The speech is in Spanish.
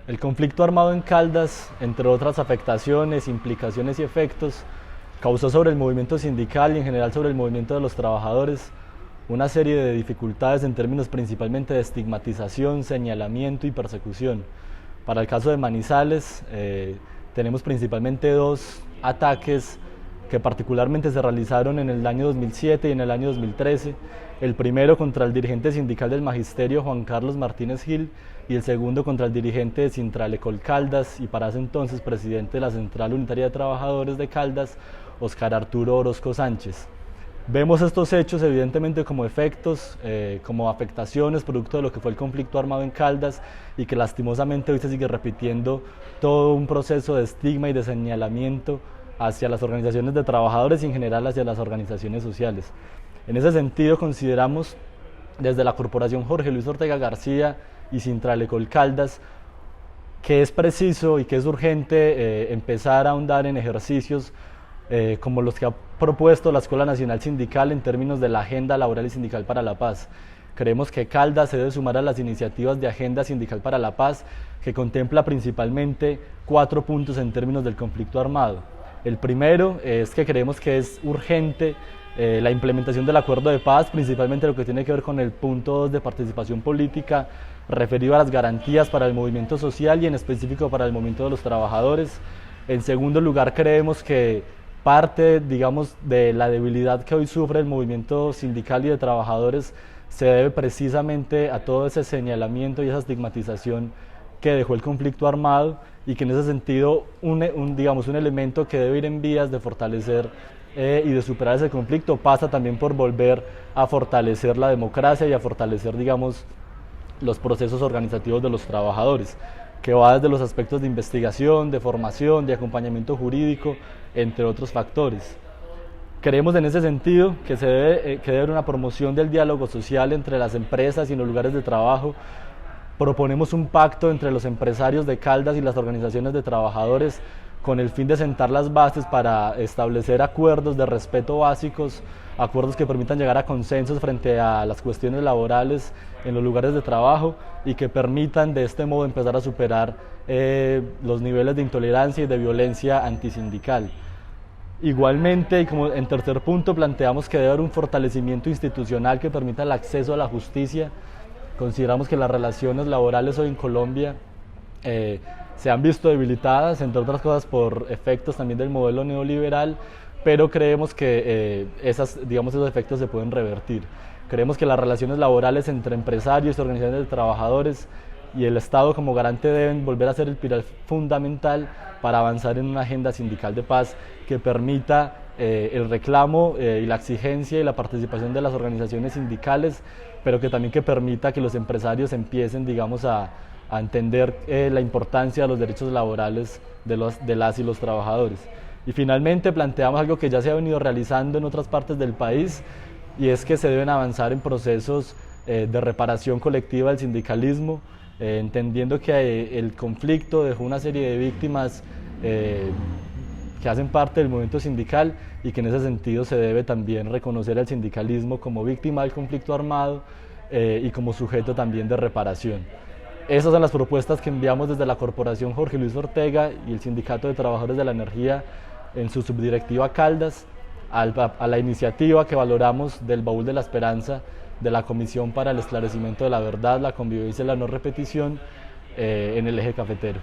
El conflicto armado en Caldas, entre otras afectaciones, implicaciones y efectos, causó sobre el movimiento sindical y en general sobre el movimiento de los trabajadores una serie de dificultades en términos principalmente de estigmatización, señalamiento y persecución. Para el caso de Manizales, tenemos principalmente dos ataques que particularmente se realizaron en el año 2007 y en el año 2013, el primero contra el dirigente sindical del Magisterio Juan Carlos Martínez Gil y el segundo contra el dirigente de Sintralecol Caldas y para ese entonces presidente de la Central Unitaria de Trabajadores de Caldas, Óscar Arturo Orozco Sánchez. Vemos estos hechos evidentemente como efectos, como afectaciones producto de lo que fue el conflicto armado en Caldas y que lastimosamente hoy se sigue repitiendo todo un proceso de estigma y de señalamiento hacia las organizaciones de trabajadores y en general hacia las organizaciones sociales. En ese sentido consideramos desde la Corporación Jorge Luis Ortega García y Sintralecol Caldas que es preciso y que es urgente empezar a ahondar en ejercicios como los que ha propuesto la Escuela Nacional Sindical en términos de la Agenda Laboral y Sindical para la Paz. Creemos que Caldas se debe sumar a las iniciativas de Agenda Sindical para la Paz, que contempla principalmente 4 puntos en términos del conflicto armado. El primero es que creemos que es urgente la implementación del acuerdo de paz, principalmente lo que tiene que ver con el punto 2 de participación política, referido a las garantías para el movimiento social y en específico para el movimiento de los trabajadores. En segundo lugar, creemos que parte, digamos, de la debilidad que hoy sufre el movimiento sindical y de trabajadores se debe precisamente a todo ese señalamiento y esa estigmatización que dejó el conflicto armado y que en ese sentido un elemento que debe ir en vías de fortalecer y de superar ese conflicto pasa también por volver a fortalecer la democracia y a fortalecer, digamos, los procesos organizativos de los trabajadores, que va desde los aspectos de investigación, de formación, de acompañamiento jurídico, entre otros factores. Creemos en ese sentido que debe haber una promoción del diálogo social entre las empresas y en los lugares de trabajo. Proponemos un pacto entre los empresarios de Caldas y las organizaciones de trabajadores con el fin de sentar las bases para establecer acuerdos de respeto básicos, acuerdos que permitan llegar a consensos frente a las cuestiones laborales en los lugares de trabajo y que permitan de este modo empezar a superar los niveles de intolerancia y de violencia antisindical. Igualmente, y como en tercer punto, planteamos que debe haber un fortalecimiento institucional que permita el acceso a la justicia. Consideramos que las relaciones laborales hoy en Colombia se han visto debilitadas, entre otras cosas por efectos también del modelo neoliberal, pero creemos que esos efectos se pueden revertir. Creemos que las relaciones laborales entre empresarios y organizaciones de trabajadores y el Estado como garante deben volver a ser el pilar fundamental para avanzar en una agenda sindical de paz que permita el reclamo y la exigencia y la participación de las organizaciones sindicales, pero que también que permita que los empresarios empiecen, digamos, a entender la importancia de los derechos laborales de las y los trabajadores. Y finalmente planteamos algo que ya se ha venido realizando en otras partes del país, y es que se deben avanzar en procesos de reparación colectiva del sindicalismo, entendiendo que el conflicto dejó una serie de víctimas que hacen parte del movimiento sindical y que en ese sentido se debe también reconocer al sindicalismo como víctima del conflicto armado y como sujeto también de reparación. Esas son las propuestas que enviamos desde la Corporación Jorge Luis Ortega y el Sindicato de Trabajadores de la Energía en su subdirectiva Caldas, a la iniciativa que valoramos del Baúl de la Esperanza de la Comisión para el Esclarecimiento de la Verdad, la Convivencia y la No Repetición en el eje cafetero.